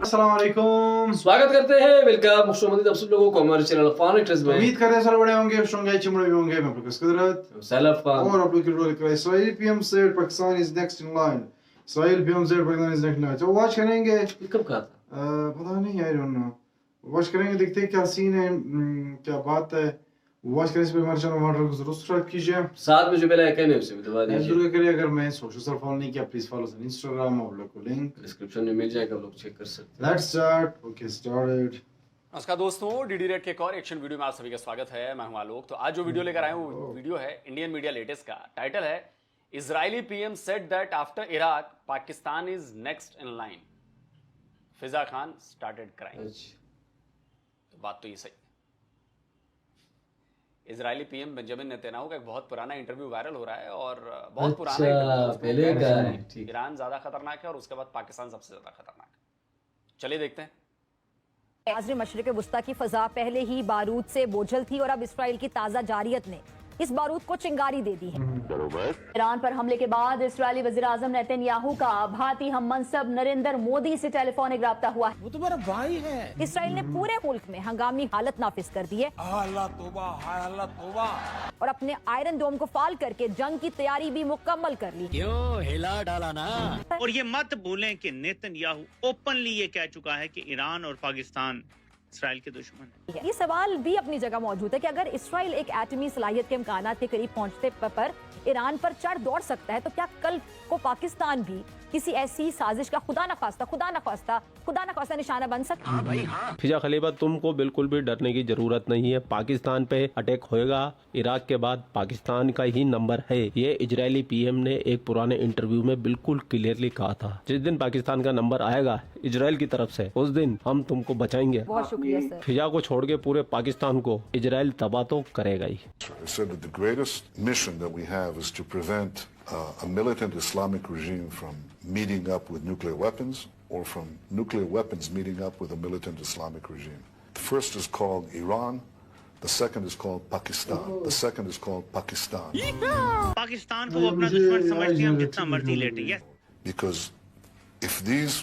अस्सलाम वालेकुम। स्वागत करते हैं वेलकम खुशआमदीद आप सब लोगों को हमारे चैनल अफगान एक्ट्रेस में। उम्मीद कर रहे हैं सब बड़े होंगे, खुश होंगे, अच्छे भी होंगे। मैं आपका कुदरत सैलफ खान और आप लोग की रोल कर इसराइल पीएम से Pakistan is next in line. Israel PM से Pakistan is next in line. तो वॉच करेंगे। कब कहा था? पता नहीं, आई डोंट नो। वॉच करेंगे, देखते हैं क्या सीन है, क्या बात है। वॉच करने से पहले हमारे चैनल मॉडल को जरूर सब्सक्राइब कीजिए। साथ में जो बेल आइकन है उसे भी दबा दीजिए। जरूर करिए। अगर मैं सोशल फॉलो नहीं किया प्लीज फॉलो ऑन इंस्टाग्राम, और लोग को लिंक डिस्क्रिप्शन में मिल जाएगा, आप लोग चेक कर सकते हैं। Let's start. Okay started. नमस्कार दोस्तों, डीडी रेड के एक और एक्शन वीडियो में आप सभी का स्वागत है। मैं हूं आलोक। तो आज जो वीडियो लेकर आए हूं वो वीडियो है इंडियन मीडिया लेटेस्ट का। टाइटल है Israeli PM said that after Iraq Pakistan is next in line, Fiza Khan started crime. तो बात तो ये सही। इजरायली पीएम बेंजामिन नेतन्याहू का एक बहुत पुराना इंटरव्यू वायरल हो रहा है और बहुत पुराना इंटरव्यू। पहले का है, ठीक। ईरान ज्यादा खतरनाक है और उसके बाद पाकिस्तान सबसे ज्यादा खतरनाक है। चलिए देखते हैं। आज़म मशरिक़ वुस्ता की फजा पहले ही बारूद से बोझल थी और अब इसराइल की ताज़ा जारियत ने इस बारूद को चिंगारी दे दी है। ईरान पर हमले के बाद इसराइली वज़ीर-ए-आज़म नेतन्याहू का भारतीय हम मनसब नरेंद्र मोदी से टेलीफोनिक राब्ता हुआ है। वो तो मेरा भाई है। इसराइल ने पूरे मुल्क में हंगामी हालत नाफिज कर दी है अल्लाह तौबा, हाय अल्लाह तौबा। और अपने आयरन डोम को फाल करके जंग की तैयारी भी मुकम्मल कर ली। क्यों हिला डाला ना। और ये मत भूलें कि नेतन्याहू ओपनली ये कह चुका है कि ईरान और पाकिस्तान इसराइल के दुश्मन है। ये सवाल भी अपनी जगह मौजूद है कि अगर इसराइल एक एटमी सलाहियत के इम्कानात के करीब पहुंचते पर ईरान पर चढ़ दौड़ सकता है, तो क्या कल को पाकिस्तान भी किसी ऐसी साजिश का खुदा न खास्ता निशाना बन सकता है? फिजा खलीफा, तुमको बिल्कुल भी डरने की जरूरत नहीं है। पाकिस्तान पे अटैक होएगा। इराक के बाद पाकिस्तान का ही नंबर है। ये इजरायली पीएम ने एक पुराने इंटरव्यू में बिल्कुल क्लियरली कहा था। जिस दिन पाकिस्तान का नंबर आएगा इजराइल की तरफ से, उस दिन हम तुमको बचाएंगे। बहुत शुक्रिया सर। फिजा को छोड़ के पूरे पाकिस्तान को इजराइल तबाह तो करेगा ही। I said that the greatest mission that we have is to prevent a militant Islamic regime from meeting up with nuclear weapons or from nuclear weapons meeting up with a militant Islamic regime. The first is called Iran. The second is called Pakistan. The second is called Pakistan. Pakistan को वो अपना दुश्मन समझते हैं, हम जितना मर्जी लेटे। Because if these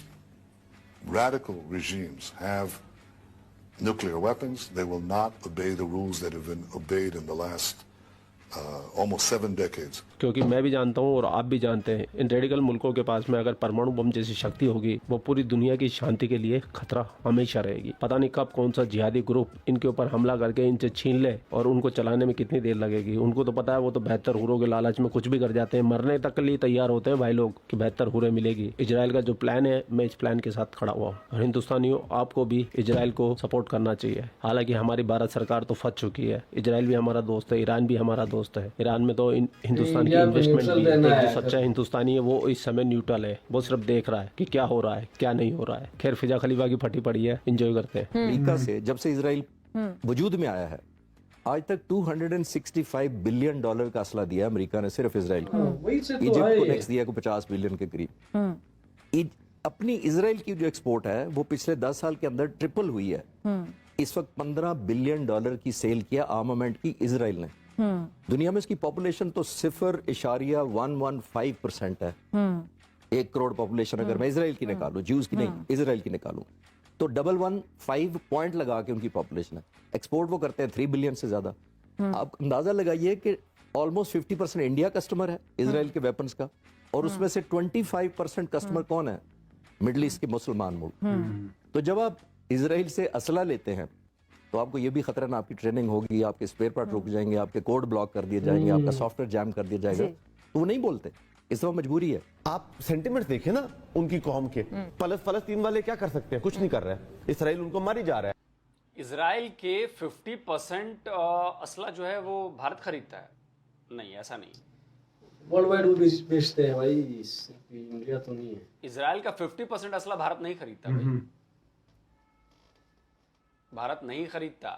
radical regimes have nuclear weapons, they will not obey the rules that have been obeyed in the last almost 7 decades. क्योंकि मैं भी जानता हूँ और आप भी जानते हैं, इन रेडिकल मुल्कों के पास में अगर परमाणु बम जैसी शक्ति होगी, वो पूरी दुनिया की शांति के लिए खतरा हमेशा रहेगी। पता नहीं कब कौन सा जिहादी ग्रुप इनके ऊपर हमला करके इनसे छीन ले और उनको चलाने में कितनी देर लगेगी। उनको तो पता है, वो तो बेहतर हुरों के लालच में कुछ भी कर जाते हैं। मरने तक के लिए तैयार होते हैं भाई लोग कि बेहतर हुरे मिलेगी। इजराइल का जो प्लान है, मैं इस प्लान के साथ खड़ा हुआ हूँ। और हिंदुस्तानियों, आपको भी इजराइल को सपोर्ट करना चाहिए। हालांकि हमारी भारत सरकार तो फंस चुकी है। इजराइल भी हमारा दोस्त है, ईरान भी हमारा दोस्त है। ईरान में तो हिंदुस्तान की इन्वेस्टमेंट भी है। जो सच्चा हिंदुस्तानी है वो इस समय न्यूट्रल है। वो सिर्फ देख रहा है कि क्या हो रहा है, क्या नहीं हो रहा है। खैर, फिजा खलीफा की फटी पड़ी है, एंजॉय करते हैं। अमेरिका से जब से इजराइल वजूद में आया है, आज तक $265 बिलियन का असला दिया अमेरिका ने सिर्फ इजराइल को। इजिप्ट को नेक्स्ट दिया को 50 बिलियन के करीब। अपनी इजराइल की जो एक्सपोर्ट है वो पिछले 10 साल के अंदर ट्रिपल हुई है। इस वक्त $15 बिलियन की सेल किया आर्मामेंट की इजराइल ने। दुनिया में इसकी पॉपुलेशन तो 0.115% है। 1 करोड़ पॉपुलेशन अगर मैं इजराइल की निकालूं, ज्यूज की नहीं, इजराइल की निकालूं, तो 115 पॉइंट लगा के उनकी पॉपुलेशन है। एक्सपोर्ट वो करते हैं 3 बिलियन से ज्यादा। आप अंदाजा लगाइए कि ऑलमोस्ट 50% इंडिया कस्टमर है इजराइल के वेपन्स का, और उसमें से 25% कस्टमर कौन है? मिडल ईस्ट के मुसलमान मुल्क। तो जब आप इजराइल से असला लेते हैं तो आपको ये भी खतरा ना, आपकी ट्रेनिंग होगी, आपके स्पेयर पार्ट रुक जाएंगे, आपके कोड ब्लॉक कर दिए जाएंगे, आपका सॉफ्टवेयर जैम कर दिया जाएगा। तो वो नहीं बोलते, इस वक्त मजबूरी है। आप सेंटिमेंट देखें ना उनकी कौम के। फलस्तीन वाले क्या कर सकते हैं? कुछ नहीं कर रहे हैं। इसराइल उनको मारी जा रहा है। इजराइल के 50% असला जो है वो भारत खरीदता है? नहीं, ऐसा नहीं। वर्ल्ड वाइड वो बेचते हैं भाई, इंडिया तो नहीं है। इजराइल का 50% असला भारत नहीं खरीदता भाई। भारत नहीं खरीदता।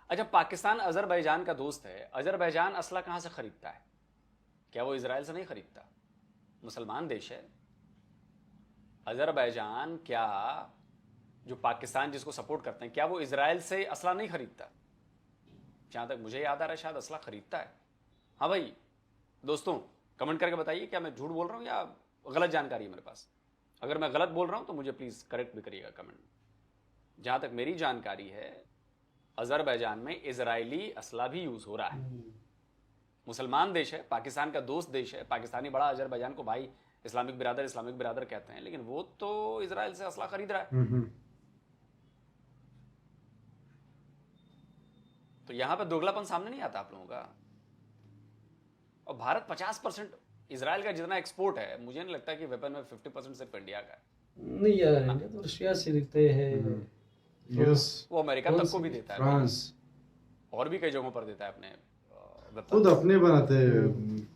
अच्छा, पाकिस्तान अजरबैजान का दोस्त है। अजरबैजान असला कहां से खरीदता है? क्या वो इजराइल से नहीं खरीदता? मुसलमान देश है अजरबैजान। क्या जो पाकिस्तान जिसको सपोर्ट करते हैं, क्या वो इजराइल से असला नहीं खरीदता? जहां तक मुझे याद आ रहा है शायद असला खरीदता है। हाँ भाई दोस्तों, कमेंट करके बताइए क्या मैं झूठ बोल रहा हूं या गलत जानकारी है मेरे पास। अगर मैं गलत बोल रहा हूं तो मुझे प्लीज करेक्ट भी करिएगा कमेंट में। जहां तक मेरी जानकारी है, अजरबैजान में इजरायली असला भी यूज हो रहा है। मुसलमान देश है, पाकिस्तान का दोस्त देश है, पाकिस्तानी बड़ा अजरबैजान को भाई इस्लामिक बिरादर कहते हैं, लेकिन वो तो इजराइल से असला खरीद रहा है। तो यहां पे दोगलापन सामने नहीं आता आप लोगों का। और भारत 50% इजराइल का जितना एक्सपोर्ट है, मुझे नहीं लगता कि वेपन में 50% सिर्फ इंडिया का है। नहीं यार, इंडिया तो रशिया से दिखते हैं, वो अमेरिका तक को भी देता है, फ्रांस और भी कई जगहों पर देता है अपने खुद अपने बनाते हैं।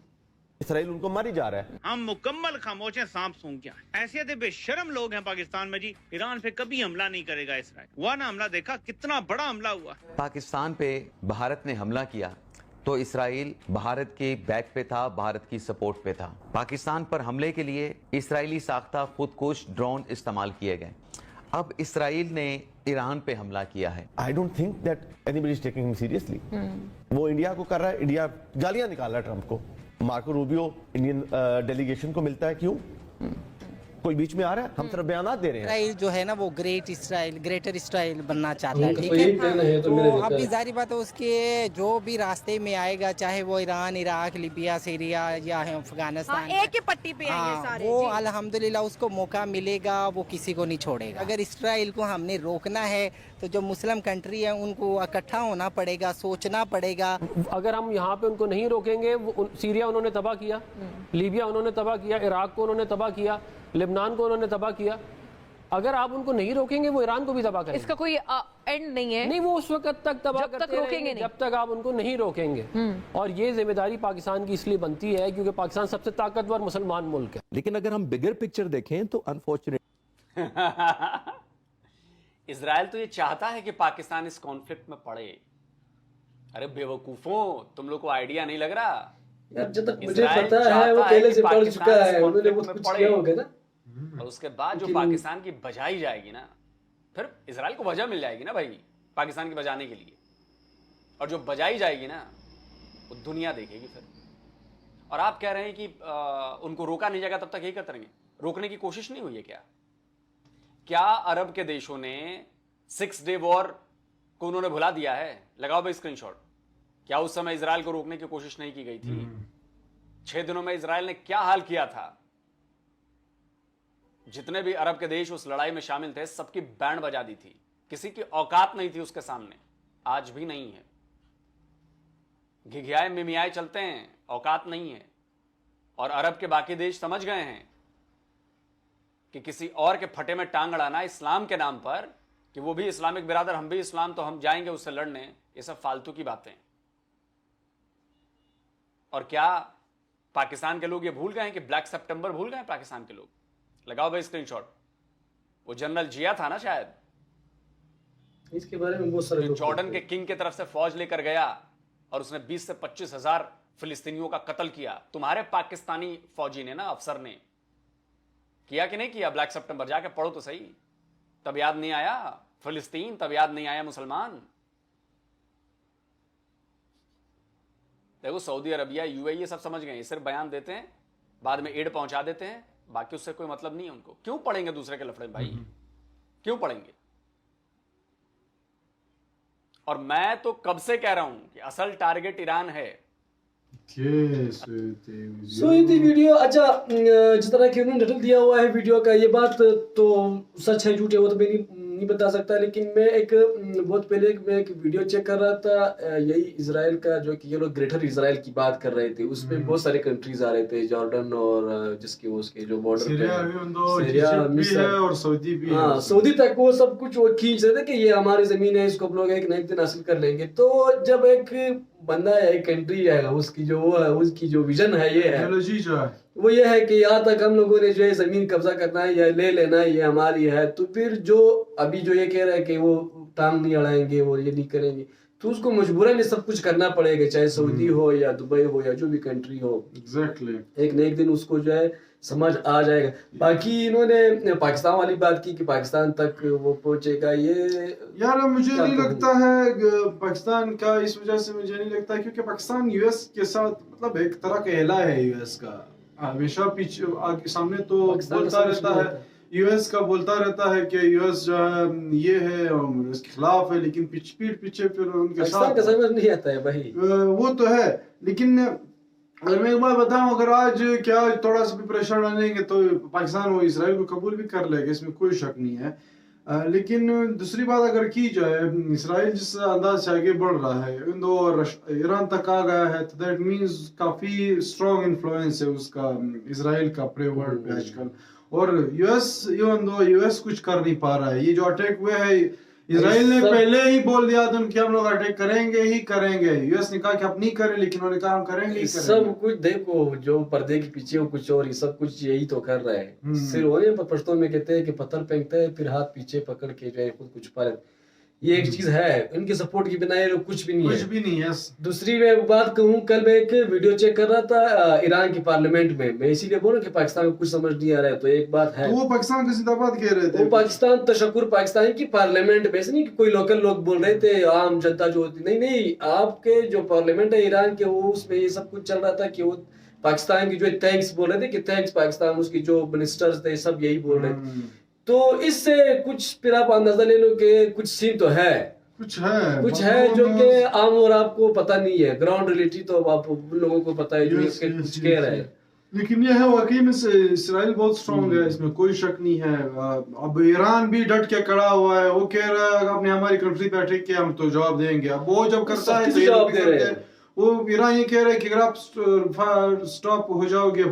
इसराइल उनको मारी जा रहा है। हम मुकम्मल खामोश हैं, सांप सूंघ क्या है। ऐसे तो बेशरम लोग हैं पाकिस्तान में जी। ईरान पे कभी हमला नहीं करेगा इसराइल। हुआ ना हमला, देखा कितना बड़ा हमला हुआ। पाकिस्तान पे भारत ने हमला किया तो इसराइल भारत के बैक पे था, भारत की सपोर्ट पे था। पाकिस्तान पर हमले के लिए इसराइली साख्ता खुदकुश ड्रोन इस्तेमाल किए गए। अब इसराइल ने ईरान पे हमला किया है। I don't think that anybody is taking him seriously. वो इंडिया को कर रहा है, इंडिया गालियां निकाल रहा है ट्रंप को। मार्को रूबियो इंडियन डेलीगेशन को मिलता है, क्यों? कोई बीच में आ रहा है? हम सिर्फ बयान दे रहे हैं। इसराइल जो है ना वो ग्रेटर इसराइल बनना चाहता है, ठीक तो यही प्लान है। तो अभी जारी बात है उसके जो भी रास्ते में आएगा, चाहे वो ईरान, इराक, लिबिया, सीरिया या अफगानिस्तान, एक ही पट्टी पे हैं ये सारे। वो अल्हम्दुलिल्लाह उसको मौका मिलेगा, वो किसी को नहीं छोड़ेगा। अगर इसराइल को हमने रोकना है तो जो मुस्लिम कंट्री है उनको इकट्ठा होना पड़ेगा, सोचना पड़ेगा। अगर हम यहाँ पे उनको नहीं रोकेंगे, सीरिया उन्होंने तबाह किया, लीबिया उन्होंने तबाह किया, इराक को उन्होंने तबाह किया, लेबनान को उन्होंने तबाह किया। अगर आप उनको नहीं रोकेंगे वो ईरान को भी तबाह करेंगे। इसका कोई एंड नहीं है। नहीं, वो उस वक्त तक तबाह जब तक रोकेंगे नहीं, जब तक आप उनको नहीं रोकेंगे। और ये जिम्मेदारी पाकिस्तान की इसलिए बनती है क्योंकि पाकिस्तान सबसे ताकतवर मुसलमान मुल्क है। लेकिन अगर हम बिगर पिक्चर देखें तो अनफॉर्चुनेट इजराइल तो ये चाहता है कि पाकिस्तान इस कॉन्फ्लिक्ट में पड़े। अरे बेवकूफों, तुम लोग को आइडिया नहीं लग रहा? यार जब तक मुझे पता है वो पहले से पढ़ चुका है, उन्होंने बहुत कुछ किया होगा ना। और उसके बाद जो पाकिस्तान की बजाई जाएगी ना, फिर इजराइल को वजह मिल जाएगी ना भाई पाकिस्तान की बजाने के लिए। और जो बजाई जाएगी ना वो दुनिया देखेगी फिर। और आप कह रहे हैं कि उनको रोका नहीं जाएगा, तब तक यही करते रहेंगे। रोकने की कोशिश नहीं हुई है क्या? क्या अरब के देशों ने 6 डे वॉर को उन्होंने भुला दिया है? लगाओ भाई स्क्रीनशॉट। क्या उस समय इजराइल को रोकने की कोशिश नहीं की गई थी? 6 दिनों में इजराइल ने क्या हाल किया था? जितने भी अरब के देश उस लड़ाई में शामिल थे, सबकी बैंड बजा दी थी। किसी की औकात नहीं थी उसके सामने, आज भी नहीं है। घिघियाए मिमियाए चलते हैं, औकात नहीं है। और अरब के बाकी देश समझ गए हैं कि किसी और के फटे में टांग अड़ाना इस्लाम के नाम पर, कि वो भी इस्लामिक बिरादर, हम भी इस्लाम, तो हम जाएंगे उससे लड़ने, ये सब फालतू की बातें। और क्या पाकिस्तान के लोग ये भूल गए हैं कि ब्लैक सितंबर भूल गए हैं पाकिस्तान के लोग? लगाओ भाई स्क्रीनशॉट। वो जनरल जिया था ना शायद, इसके बारे में बहुत सारे लोग जॉर्डन के किंग की तरफ से फौज लेकर गया और उसने 20 से 25 हजार फिलिस्तीनियों का कत्ल किया। तुम्हारे पाकिस्तानी फौजी ने ना, अफसर ने किया कि नहीं किया? ब्लैक सितंबर जाके पढ़ो तो सही। तब याद नहीं आया फिलिस्तीन, तब याद नहीं आया मुसलमान। देखो सऊदी अरबिया, यूएई ये सब समझ गए, ये सिर्फ बयान देते हैं, बाद में एड पहुंचा देते हैं, बाकी उससे कोई मतलब नहीं है उनको। क्यों पढ़ेंगे दूसरे के लफड़े भाई? क्यों पढ़ेंगे? और मैं तो कब से कह रहा हूं कि असल टारगेट ईरान है। सोईदी वीडियो, अच्छा जिस तरह की उन्होंने टाइटल दिया हुआ है वीडियो का, ये बात तो सच है झूठ है वो तो मैं नहीं बता सकता। लेकिन मैं बहुत पहले मैं एक वीडियो चेक कर रहा था, यही इजराइल का, जो कि ये लोग ग्रेटर इजराइल की बात कर रहे थे। उसमें बहुत सारे कंट्रीज आ रहे थे, जॉर्डन और जिसके उसके जो बॉर्डर सीरिया, मिस्र और सऊदी भी। हाँ, सऊदी तक वो सब कुछ वो खींच रहे थे कि ये हमारी जमीन है, इसको हम लोग एक न एक दिन हासिल कर लेंगे। तो जब एक बंदा है, एक कंट्री है, उसकी जो वो है, उसकी जो विजन है, ये है वो ये है कि यहाँ तक हम लोगों ने जो है जमीन कब्जा करना है या ले लेना है, ये हमारी है। तो फिर जो अभी जो ये कह रहा है कि वो टांग नहीं अड़ाएंगे, वो ये नहीं करेंगे, तो उसको मजबूरन ये सब कुछ करना पड़ेगा, चाहे सऊदी हो या दुबई हो या जो भी कंट्री हो। एग्जैक्टली। एक न एक दिन उसको जो है समझ आ जाएगा। बाकी इन्होंने पाकिस्तान वाली बात की कि पाकिस्तान तक वो पहुंचेगा, ये यार मुझे नहीं लगता है पाकिस्तान का, इस वजह से मुझे नहीं लगता क्योंकि पाकिस्तान यूएस के साथ मतलब एक तरह का एला है यूएस का, हमेशा पीछे सामने तो बोलता रहता है, यूएस का बोलता रहता है कि यूएस जो है ये है और इसके खिलाफ है, लेकिन पीठ पीछे फिर उनके पाकिस्तान साथ का समझ नहीं आता है भाई। वो तो है, लेकिन अगर मैं एक बात बताऊं, अगर आज क्या थोड़ा सा भी प्रेशर डालेंगे तो पाकिस्तान वो इसराइल को कबूल भी कर लेगा, इसमें कोई शक नहीं है। लेकिन दूसरी बात अगर की जाए, इसराइल जिस अंदाज से आगे बढ़ रहा है, ईरान तक आ गया है, तो दैट मींस काफी स्ट्रॉन्ग इन्फ्लुएंस है उसका इसराइल का पूरे वर्ल्ड पे आजकल। और यूएस कुछ कर नहीं पा रहा है। ये जो अटैक हुए है, इसराइल ने पहले ही बोल दिया था कि हम लोग अटैक करेंगे ही करेंगे। यूएस ने कहा कि आप नहीं करें, लेकिन उन्होंने कहा हम करेंगे ही करेंगे। सब कुछ देखो, जो पर्दे के पीछे हो कुछ और, ये सब कुछ यही तो कर रहा है। सिर्फ वही पश्तो में कहते हैं कि पत्थर फेंकते हैं, फिर हाथ पीछे पकड़ के जो है खुद कुछ पर, ये एक चीज है। इनके सपोर्ट की बिना ये कुछ भी नहीं है, कुछ भी नहीं है। दूसरी मैं बात कहूँ, कल मैं एक वीडियो चेक कर रहा था ईरान की पार्लियामेंट में, मैं इसीलिए बोल रहा कि पाकिस्तान में कुछ समझ नहीं आ रहा है। तो एक बात है, तो वो पाकिस्तान का जिंदाबाद कह रहे थे, वो पाकिस्तान तशक्कुर पाकिस्तान की पार्लियामेंट में, नहीं कि कोई लोकल लोग बोल रहे थे, आम जनता जो होती, नहीं, आपके जो पार्लियामेंट है ईरान के, वो उसमें ये सब कुछ चल रहा था कि वो पाकिस्तान की जो थैंक्स बोल रहे थे कि थैंक्स पाकिस्तान, उसकी जो मिनिस्टर्स थे सब यही बोल रहे थे। तो इससे कुछ फिर आप अंदाजा ले लो कि कुछ सीन तो है, कुछ है जो कि आम और आपको पता नहीं है। ग्राउंड रियलिटी तो आप लोगों को पता है, जो इसके कुछ कह रहे हैं। लेकिन ये है वाकई में से इसराइल बहुत स्ट्रांग है, इसमें कोई शक नहीं है। अब ईरान भी डट के खड़ा हुआ है, वो कह रहा है आपने हमारी कंट्री पे अटैक किया, हम तो जवाब देंगे। अब वो जब करता है तो जवाब दे रहे हैं। वो ईरान ये कह रहा है कि अगर आप स्टॉप हो जाओगे,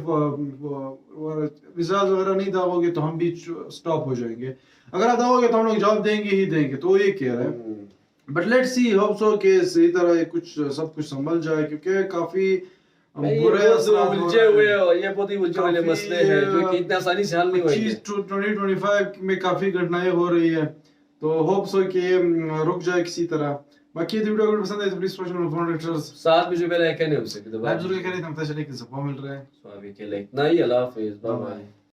मिसाइल वगैरह नहीं दागोगे तो हम भी स्टॉप हो जाएंगे, अगर आप दागोगे तो हम लोग जवाब देंगे ही देंगे। तो वो ये कह रहा है। But let's see, hope so कि इसी तरह कुछ सब कुछ संभल जाए, क्योंकि काफी बुरे उलझे हुए ये बहुत ही उलझे हुए मसले हैं जो कि इतनी आसानी से हल नहीं होंगे। 2025 में काफी घटनाएं हो रही है, तो होप सो कि ये रुक जाए किसी तरह। बाकी ये वीडियो अगर पसंद आए तो प्लीज साथ में जो मेरा कहने उनसे लाइक जरूर करें, हम तक चले कि सब मिल रहा है। स्वामी के लिए इतना ही। अल्लाह हाफिज़, बाय बाय।